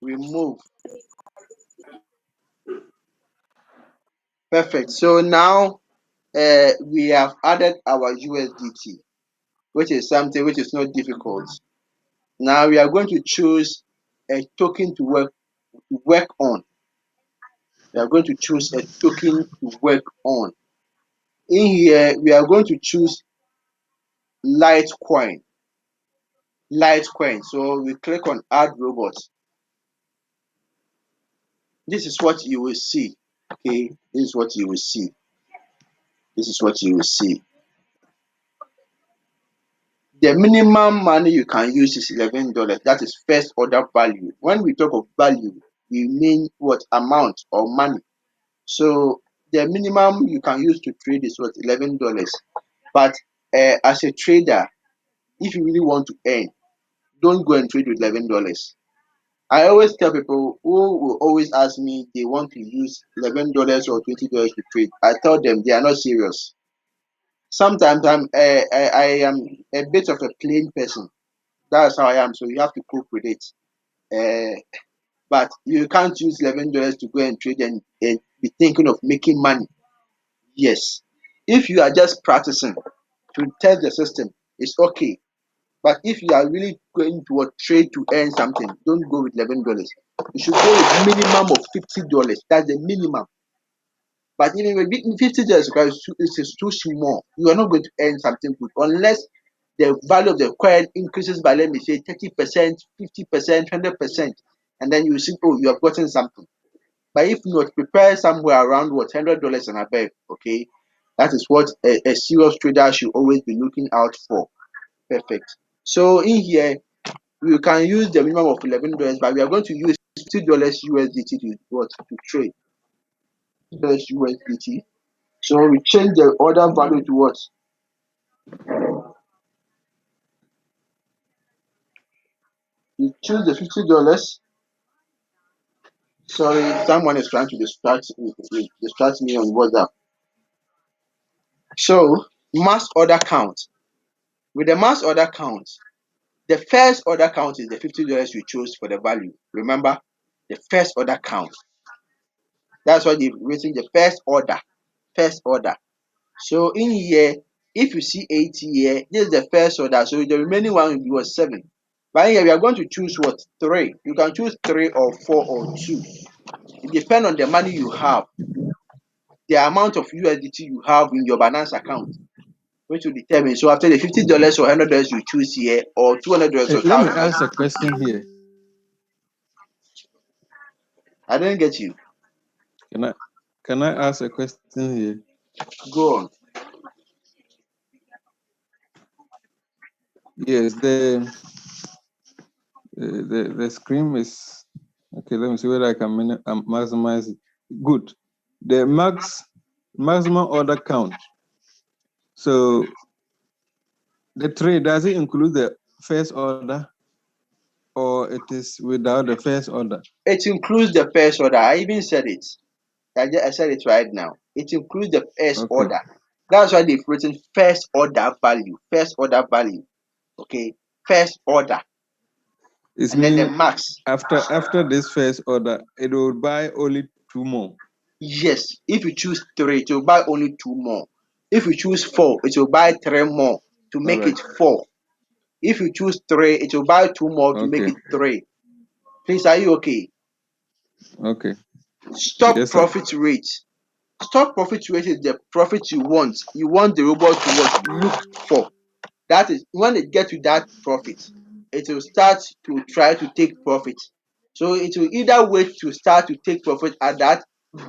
remove. Perfect. So now we have added our USDT, which is something which is not difficult. Now we are going to choose a token to work on. We are going to choose a token to work on. In here, we are going to choose Litecoin. Litecoin. So we click on Add Robot. This is what you will see. Okay, this is what you will see. This is what you will see. The minimum money you can use is $11. That is first order value. When we talk of value, we mean what amount or money. So the minimum you can use to trade is what $11. But as a trader, if you really want to earn, don't go and trade with $11. I always tell people who will always ask me they want to use $11 or $20 to trade. I tell them they are not serious. Sometimes I am a bit of a plain person. That's how I am. So you have to cope with it. Uh, but you can't use $11 to go and trade and be thinking of making money. Yes, if you are just practicing to test the system, it's okay. But if you are really going to a trade to earn something, don't go with $11. You should go with minimum of $50. That's the minimum. But even with $50 is too small. You are not going to earn something good unless the value of the coin increases by, let me say, 30%, 50%, 100%, and then you see, oh, you have gotten something. But if not, prepare somewhere around what $100 and above. Okay, that is what a serious trader should always be looking out for. Perfect. So in here, you can use the minimum of $11, but we are going to use $50 USDT to trade. $50 USDT. So we change the order value to what? You choose the $50. Sorry, someone is trying to distract me on WhatsApp. So mass order count. With the mass order count, the first order count is the $50 you chose for the value. Remember, the first order count. That's why they've written the first order. First order. So in here, if you see 80 here, this is the first order. So the remaining one will be what 7. But here we are going to choose what 3. You can choose 3 or 4 or 2. It depends on the money you have, the amount of USDT you have in your balance account, which will determine. So after the $50 or $100 you choose here, or $200 or Let me $1,000. ask a question here. I didn't get you. Can I ask a question here? Go on. Yes, the screen is okay. Let me see whether I can maximize it. Good. The maximum order count. So the trade, does it include the first order, or it is without the first order? It includes the first order. I even said it. I said it right now. It includes the first order. That's why they've written first order value. First order value. Okay. First order. It's And then the mean max. after this first order, it will buy only 2 more. Yes. If you choose 3, it will buy only 2 more. If you choose 4, it will buy 3 more to make it 4. If you choose 3, it will buy 2 more to make it 3. Please, are you okay? Okay. Stop Yes, sir. profit rate. Stop profit rate is the profit you want. You want the robot to what? Look for. That is when it gets to that profit, it will start to try to take profit. So it will either wait to start to take profit at that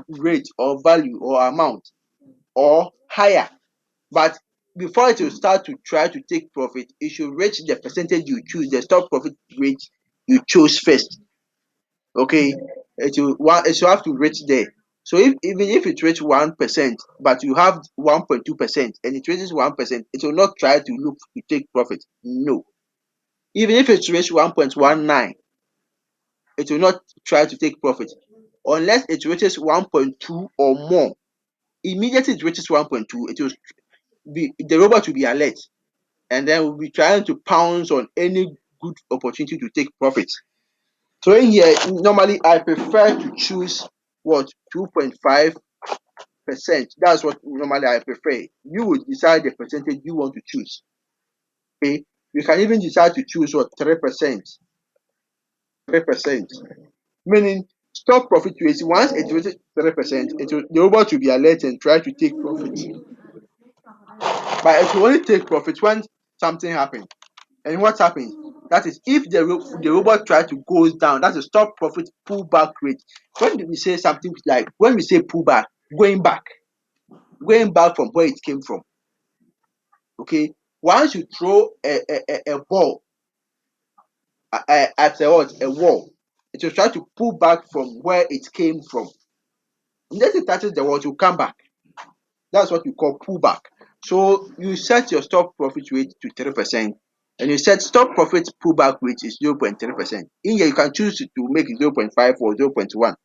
rate or value or amount or higher. But before it will start to try to take profit, it should reach the percentage you choose, the stop profit rate you chose first. Okay, it should have to reach there. So even if it reach 1%, but you have 1.2% and it reaches 1%, it will not try to look to take profit. No. Even if it reaches 1.19, it will not try to take profit unless it reaches 1.2 or more. Immediately it reaches 1.2, it will be the robot will be alert, and then will be trying to pounce on any good opportunity to take profit. So in here, normally I prefer to choose what 2.5%. That's what normally I prefer. You would decide the percentage you want to choose. Okay, you can even decide to choose what 3%. 3%. Meaning stop profit rate. Once it reaches 3%, the robot will be alert and try to take profit. But it will only take profit when something happens. And what happens? That is, if the robot tries to go down, that's a stop profit pullback rate. When we say something like, when we say pullback, going back from where it came from. Okay, once you throw a ball at a wall, it will try to pull back from where it came from. Unless it touches the wall, it will come back. That's what we call pullback. So you set your stop profit rate to 3%, and you set stop profit pullback rate is 0.3%. In here, you can choose to make it 0.5 or 0.1.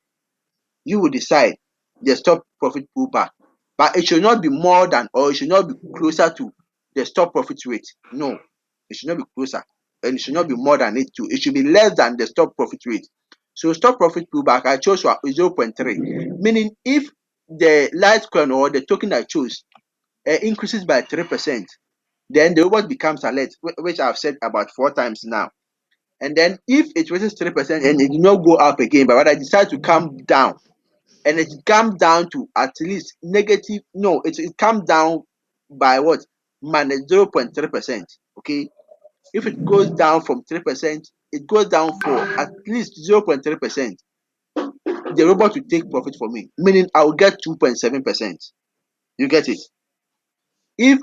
You will decide the stop profit pullback, but it should not be more than, or it should not be closer to the stop profit rate. No, it should not be closer, and it should not be more than it too. It should be less than the stop profit rate. So stop profit pullback I chose 0.3, meaning if the Litecoin or the token I chose increases by 3%, then the robot becomes alert, which I've said about 4 times now. And then if it raises 3% and it did not go up again, but rather decide to come down, and it comes down to at least negative, no, it comes down by what? Minus 0.3%. Okay. If it goes down from 3%, it goes down for at least 0.3%. The robot will take profit for me, meaning I will get 2.7%. You get it? If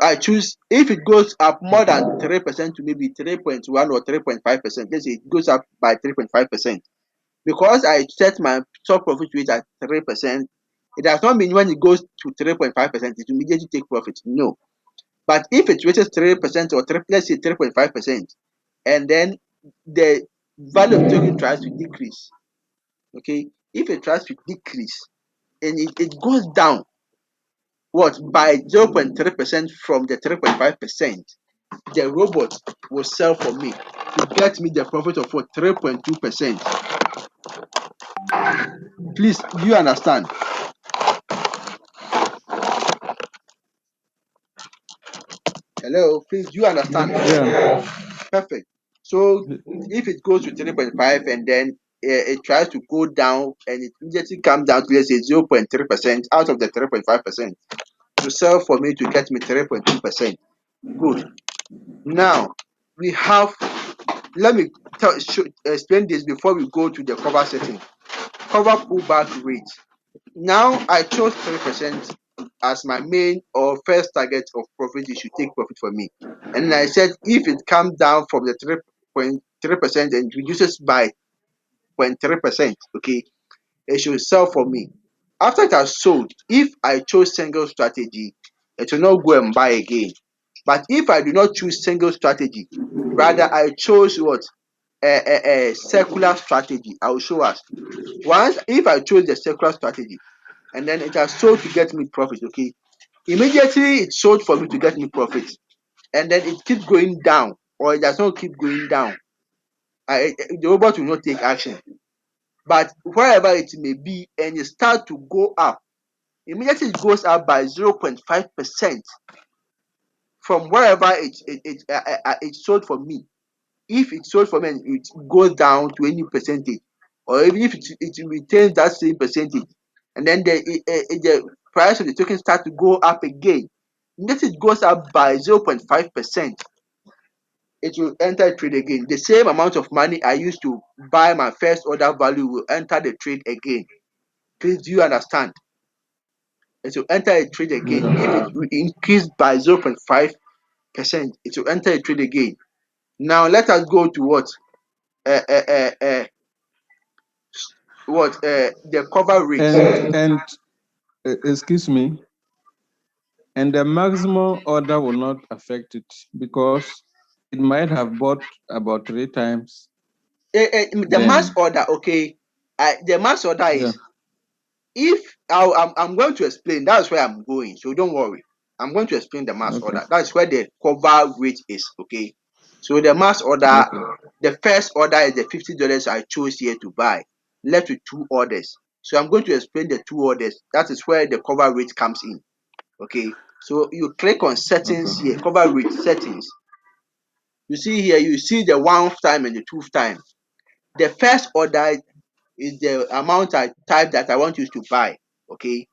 it goes up more than 3% to maybe 3.1 or 3.5%, let's say it goes up by 3.5%, because I set my stop profit rate at 3%, it does not mean when it goes to 3.5%, it immediately take profit. No. But if it reaches 3% or let's say 3.5%, and then the value of the token tries to decrease, okay, if it tries to decrease and it goes down, what, by 0.3% from the 3.5%, the robot will sell for me to get me the profit of what, 3.2%. Please, do you understand? Hello, please, do you understand? Yeah. Perfect. So if it goes to 3.5 and then it tries to go down and it immediately comes down to, let's say, 0.3% out of the 3.5%, to sell for me to get me 3.2%. Good. Now we have, let me explain this before we go to the cover setting. Cover pullback rate. Now I chose 3% as my main or first target of profit. You should take profit from me. And I said if it comes down from the 3.3% and reduces by 0.3%, okay, it should sell for me. After it has sold, if I chose single strategy, it will not go and buy again. But if I do not choose single strategy, rather I chose what, a circular strategy, I will show us. Once if I chose the circular strategy and then it has sold to get me profit, okay, immediately it sold for me to get me profit, and then it keeps going down or it does not keep going down, the robot will not take action. But wherever it may be and it start to go up, immediately it goes up by 0.5% from wherever it sold for me. If it sold for me and it goes down to any percentage, or even if it retains that same percentage, and then the price of the token start to go up again, unless it goes up by 0.5%, it will enter trade again. The same amount of money I used to buy my first order value will enter the trade again. Please, do you understand? It will enter a trade again. If it will increase by 0.5%, it will enter a trade again. Now let us go to uh, uh, uh, uh, the cover rate. And excuse me, and the maximum order will not affect it because it might have bought about 3 times. The mass Then order, okay. The mass order yeah, is, if I'm going to explain. That's where I'm going. So don't worry. I'm going to explain the mass okay. order. That's where the cover rate is. Okay. So the mass order, Okay. the first order is the $50 I chose here to buy, left with two orders. So I'm going to explain the two orders. That is where the cover rate comes in. Okay. So you click on Okay. settings here, cover rate settings. You see here, you see the 1th time and the 2nd time. The first order is the amount I type that I want you to buy. Okay.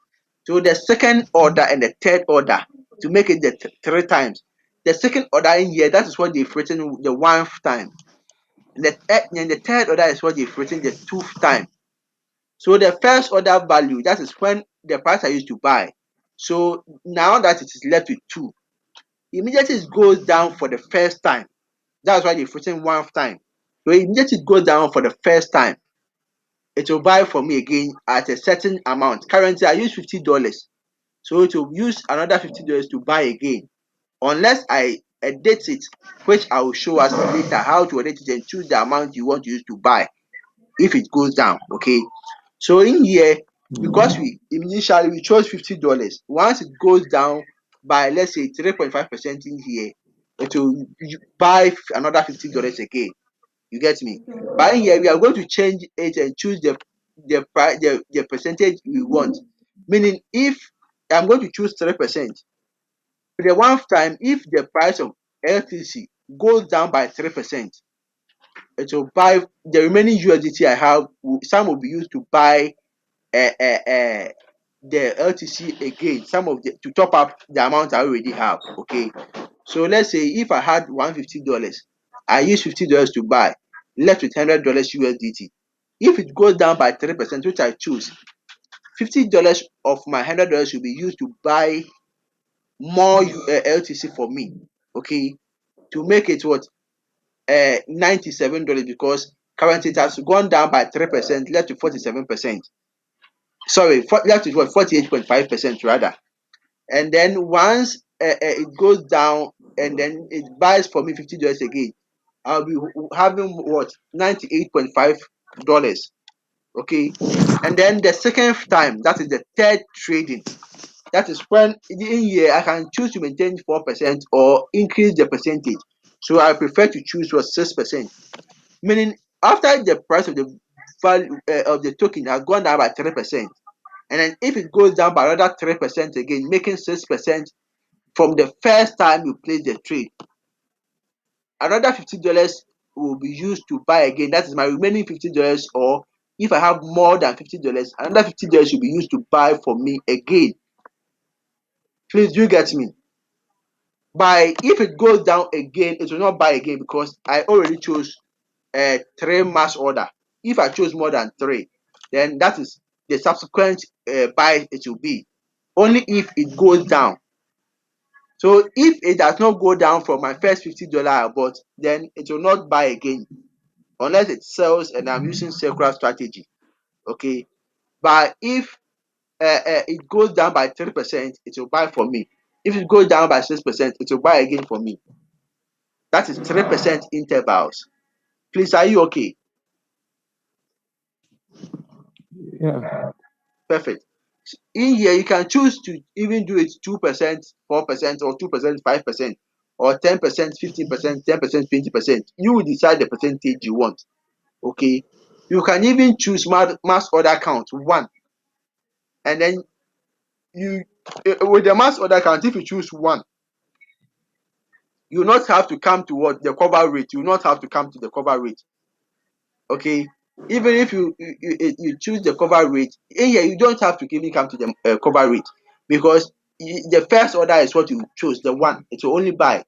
So the second order and the third order, to make it the three times. The second order in here, that is what they've written the 1th time. And the third order is what they've written the 2nd time. So the first order value, that is when the price I used to buy. So now that it is left with 2, immediately it goes down for the first time. That's why they've written 1th time. So immediately it goes down for the first time. It will buy for me again at a certain amount. Currently, I use $50. So it will use another $50 to buy again. Unless I edit it, which I will show us later how to edit it and choose the amount you want to use to buy if it goes down. Okay. So in here, because we initially we chose $50, once it goes down by, let's say, 3.5% in here, it will buy another $50 again. You get me? But in here we are going to change it and choose the price, the percentage we want. Meaning, if I'm going to choose 3%, the 1th time, if the price of LTC goes down by 3%, it will buy the remaining USDT I have. Some will be used to buy the LTC again. Some of the to top up the amount I already have. Okay. So let's say if I had $150, I use $50 to buy, left with $100 USDT. If it goes down by 3%, which I choose, $50 of my $100 will be used to buy more LTC for me. Okay, to make it what $97, because currently it has gone down by 3%, left to 47%. Sorry, left to what 48.5% rather. And then once it goes down and then it buys for me $50 again, I'll be having what $98.5. Okay, and then the second time, that is the third trading. That is when in here I can choose to maintain 4% or increase the percentage. So I prefer to choose what 6%. Meaning after the price of the value of the token has gone down by 3%, and then if it goes down by another 3% again, making 6% from the first time you place the trade, another $50 will be used to buy again. That is my remaining $50, or if I have more than $50, another $50 will be used to buy for me again. Please, do you get me? By if it goes down again, it will not buy again because I already chose three mass order. If I chose more than three, then that is the subsequent buy it will be. Only if it goes down. So if it does not go down from my first $50 I bought, then it will not buy again unless it sells and I'm using circular strategy. Okay, but if it goes down by 3%, it will buy for me. If it goes down by 6%, it will buy again for me. That is 3% intervals. Please, are you okay? Yeah. Perfect. In here, you can choose to even do it 2%, 4%, or 2%, 5%, or 10%, 15%, 10%, 20%. You will decide the percentage you want. Okay. You can even choose mass order count 1. And then you with the mass order count, if you choose 1, you will not have to come to what the cover rate. You will not have to come to the cover rate. Okay. Even if you choose the cover rate in here, you don't have to even come to the cover rate, because the first order is what you chose, the 1. It will only buy.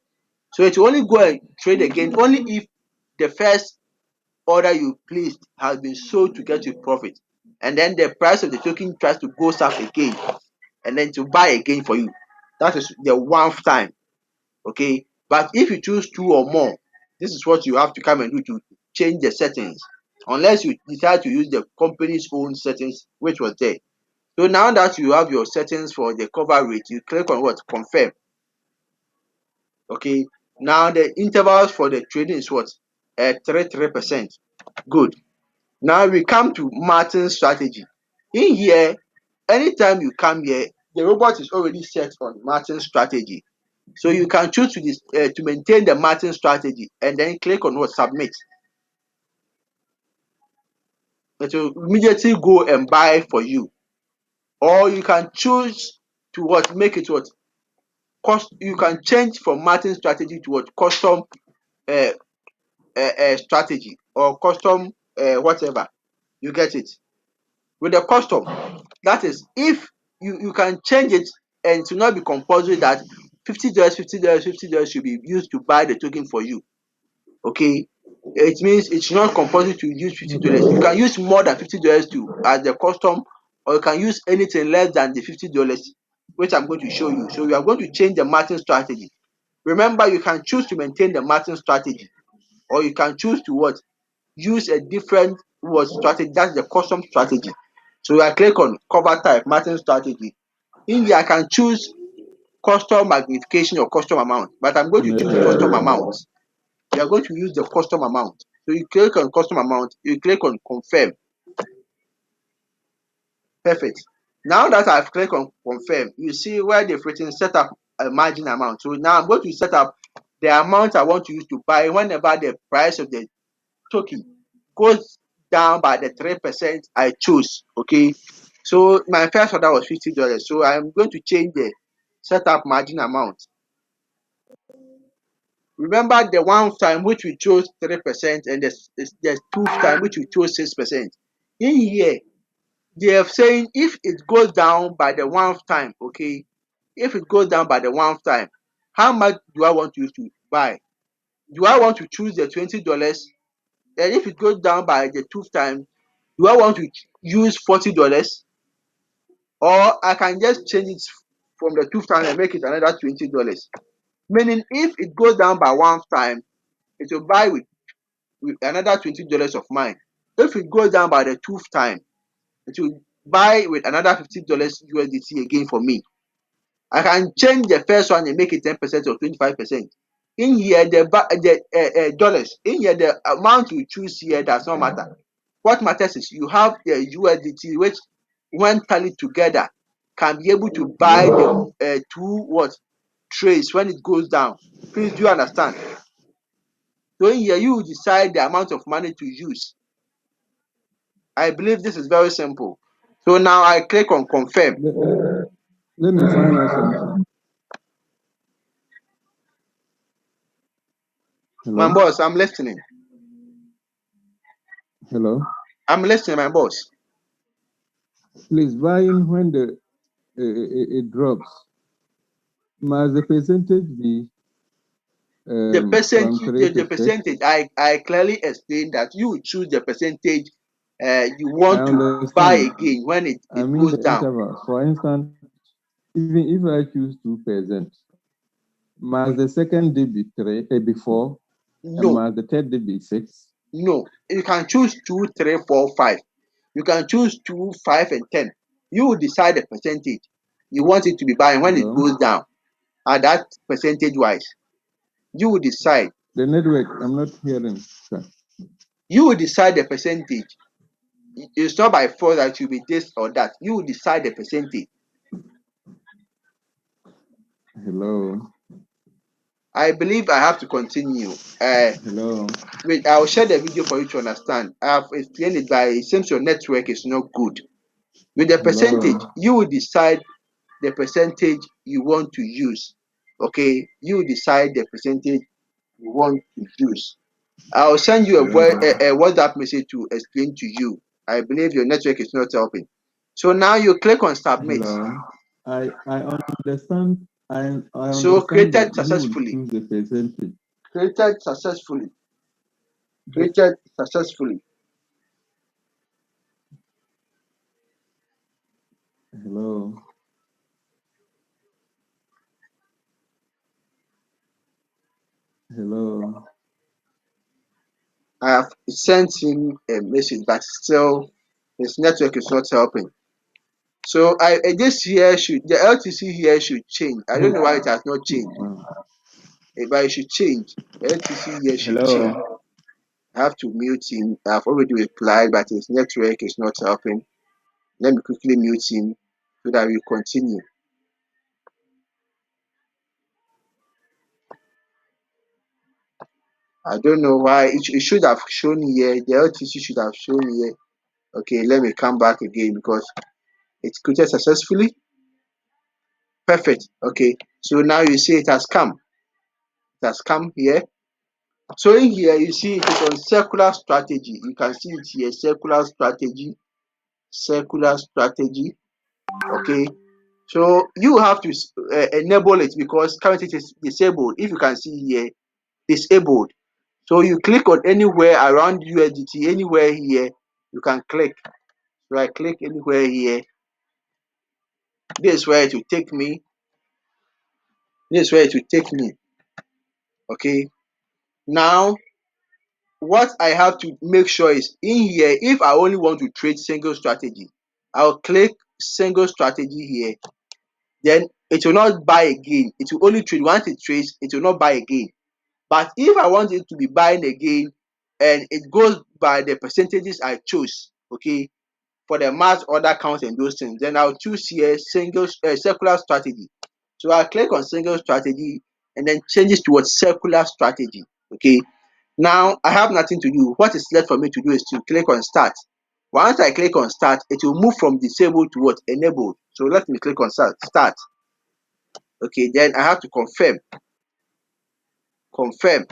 So it will only go and trade again only if the first order you placed has been sold to get you profit, and then the price of the token tries to go up again, and then to buy again for you. That is the 1st time. Okay. But if you choose 2 or more, this is what you have to come and do to change the settings, unless you decide to use the company's own settings, which was there. So now that you have your settings for the cover rate, you click on what? Confirm. Okay. Now the intervals for the trading is what? 3%. Good. Now we come to Martin's strategy. In here, anytime you come here, the robot is already set on Martin's strategy. So you can choose to maintain the margin strategy and then click on what submit. It will immediately go and buy for you. Or you can choose to what make it what cost. You can change from margin strategy to what custom uh, strategy or custom whatever. You get it? With the custom, that is, if you can change it and to not be compulsory that $50, $50, $50 should be used to buy the token for you. Okay, it means it's not compulsory to use $50. You Okay. can use more than $50 to as the custom, or you can use anything less than the $50, which I'm going to show you. So you are going to change the margin strategy. Remember, you can choose to maintain the margin strategy, or you can choose to what use a different what strategy. That's the custom strategy. So I click on cover type margin strategy. In here I can choose custom magnification or custom amount, but I'm going to choose custom Network. amount. You are going to use the custom amount. So you click on custom amount, you click on confirm. Perfect. Now that I've clicked on confirm, you see where they've written set up a margin amount. So now I'm going to set up the amount I want to use to buy whenever the price of the token goes down by the 3% I choose. Okay. So my first order was $50. So I'm going to change the setup margin amount. Remember the one time which we chose 3% and the two time which we chose 6%. In here, they are saying if it goes down by the one time, okay, if it goes down by the one time, how much do I want you to buy? Do I want to choose the $20? And if it goes down by the two time, do I want to use $40? Or I can just change it from the two time and make it another $20. Meaning if it goes down by one time, it will buy with another $20 of mine. If it goes down by the two time, it will buy with another $50 USDT again for me. I can change the first one and make it 10% or 25%. In here, the dollars. In here, the amount you choose here does not matter. What matters is you have the USDT, which when tallied together can be able to buy the two what trades when it goes down. Please do you understand? So in here, you decide the amount of money to use. I believe this is very simple. So now I click on confirm. Let me find out something. My Hello? boss, I'm listening. Hello? I'm listening, my boss. Please buy in when it drops. Must the percentage be The from percentage, 3 the to 6? percentage, I clearly explained that you choose the percentage you I want to buy understand. again when I it mean goes the down. intervals. For instance, even if I choose 2%, must the second day be 4, and No, must the third day be 6? no. You can choose 2, 3, 4, 5. You can choose 2, 5, and 10. You will decide the percentage you want it to be buying when it Hello? goes down. At that percentage wise, you will decide. The network, I'm not hearing, sir. You will decide the percentage. It's not by force that you be this or that. You will decide the percentage. Hello? I believe I have to continue. Hello? Wait, I'll share the video for you to understand. I've explained it, but it seems your network is not good. With the percentage, Hello? you will decide the percentage you want to use. Okay, you will decide the percentage you want to use. I'll send you Hello? a WhatsApp message to explain to you. I believe your network is not helping. So now you click on submit. Hello? I understand. I So understand created that you will successfully. choose the percentage. Created successfully. But Created successfully. hello? Hello? I have sent him a message, but still his network is not helping. So this here should the LTC here should change. I don't know why it has not changed, Wow. but it should change. LTC here should change. Hello? I have to mute him. I've already replied, but his network is not helping. Let me quickly mute him so that we continue. I don't know why it should have shown here. The LTC should have shown here. Okay, let me come back again because it's created successfully. Perfect. Okay, so now you see it has come. It has come here. So in here you see it is on circular strategy. You can see it here, circular strategy, circular strategy. Okay, so you have to enable it because currently it is disabled. If you can see here, disabled. So you click on anywhere around USDT, anywhere here, you can click. So I click anywhere here. This is where it will take me. This is where it will take me. Okay. Now, what I have to make sure is in here, if I only want to trade single strategy, I'll click single strategy here. Then it will not buy again. It will only trade. Once it trades, it will not buy again. But if I want it to be buying again, and it goes by the percentages I chose, okay, for the mass order count and those things, then I'll choose here single circular strategy. So I'll click on single strategy and then change it towards circular strategy. Okay. Now I have nothing to do. What is left for me to do is to click on start. Once I click on start, it will move from disabled to what? Enabled. So let me click on start. Okay, then I have to confirm. Confirm.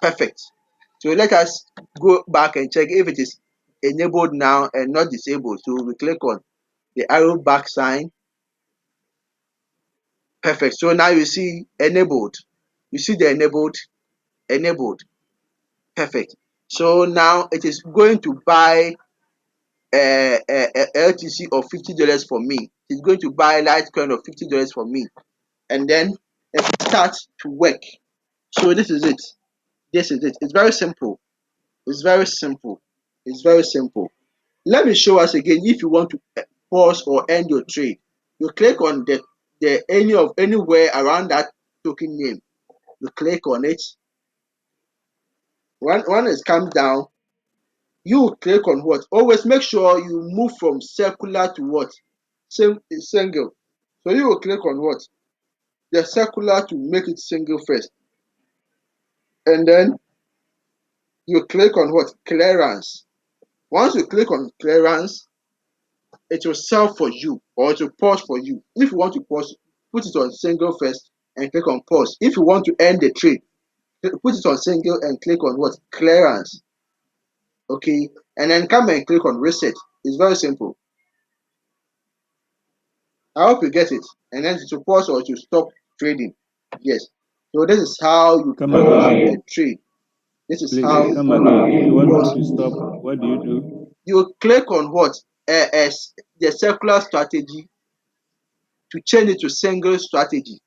Perfect. So let us go back and check if it is enabled now and not disabled. So we click on the arrow back sign. Perfect. So now you see enabled. You see the enabled. Perfect. So now it is going to buy a LTC of $50 for me. It's going to buy Litecoin of $50 for me, and then it starts to work. So this is it. This is it. It's very simple. It's very simple. It's very simple. Let me show us again. If you want to pause or end your trade, you click on the anywhere around that token name. You click on it. When it comes down, you click on what? Always make sure you move from circular to what? Single. So you will click on what? The circular to make it single first. And then you click on what? Clearance. Once you click on clearance, it will sell for you or it will pause for you. If you want to pause, put it on single first and click on pause. If you want to end the trade, put it on single and click on what? Clearance. Okay. And then come and click on reset. It's very simple. I hope you get it. And then to pause or to stop trading. Yes. So this is how you Come pause again. a trade. This is Please how come again. If you want me pause. to stop, what do you do? You click on what? As the circular strategy to change it to single strategy.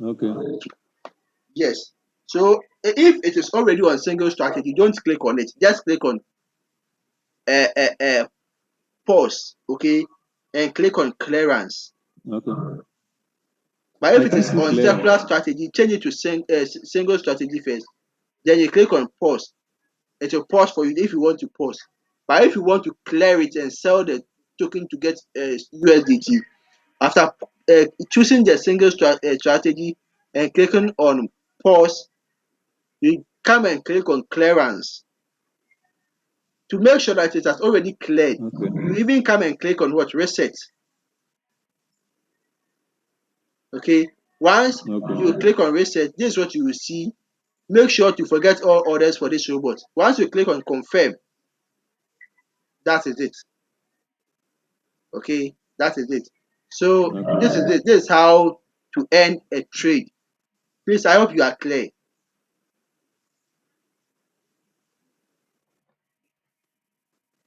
Okay. Yes. So if it is already on single strategy, don't click on it. Just click on uh, uh, uh, pause, okay, and click on clearance. Okay. But if I it can is see on clearance. circular strategy, change it to single strategy first. Then you click on pause. It will pause for you if you want to pause. But if you want to clear it and sell the token to get USDT, after choosing the single strategy and clicking on pause, you come and click on clearance to make sure that it has already cleared. Okay. You even come and click on what? Reset. Okay. Once Okay. you click on reset, this is what you will see. Make sure to forget all orders for this robot. Once you click on confirm, that is it. Okay, that is it. So Okay. this is it. This is how to end a trade. Please, I hope you are clear.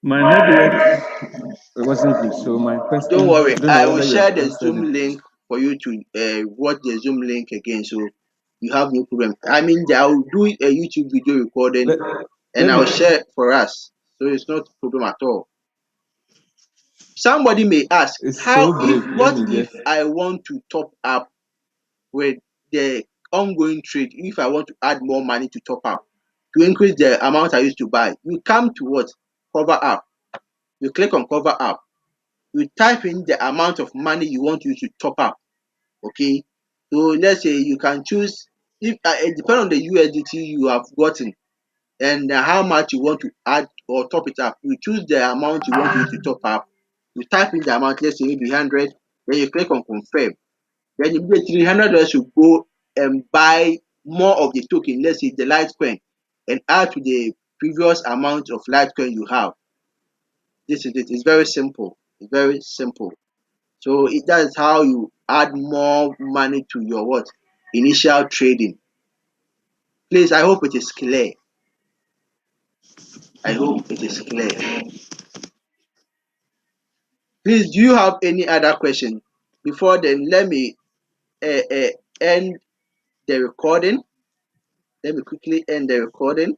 My network wasn't good, so my Don't question, worry, I don't know I will whether you have share the answered Zoom it. link for you to watch the Zoom link again. So you have no problem. I mean, I will do a YouTube video recording Let, and let I'll me, share for us. So it's not a problem at all. Somebody may ask, it's how so if brief. Let what me if just, I want to top up with the ongoing trade? If I want to add more money to top up to increase the amount I used to buy, you come to what? Cover up. You click on cover up. You type in the amount of money you want to use to top up. Okay. So let's say you can choose, if it depends on the USDT you have gotten and how much you want to add or top it up. You choose the amount you want to use to top up. You type in the amount, let's say maybe 100, then you click on confirm. Then immediately $100 will go and buy more of the token, let's say the Litecoin, and add to the previous amount of Litecoin you have. This is it. It's very simple. It's very simple. So that is how you add more money to your what? Initial trading. Please, I hope it is clear. I hope it is clear. Please, do you have any other question? Before then, let me end the recording. Let me quickly end the recording.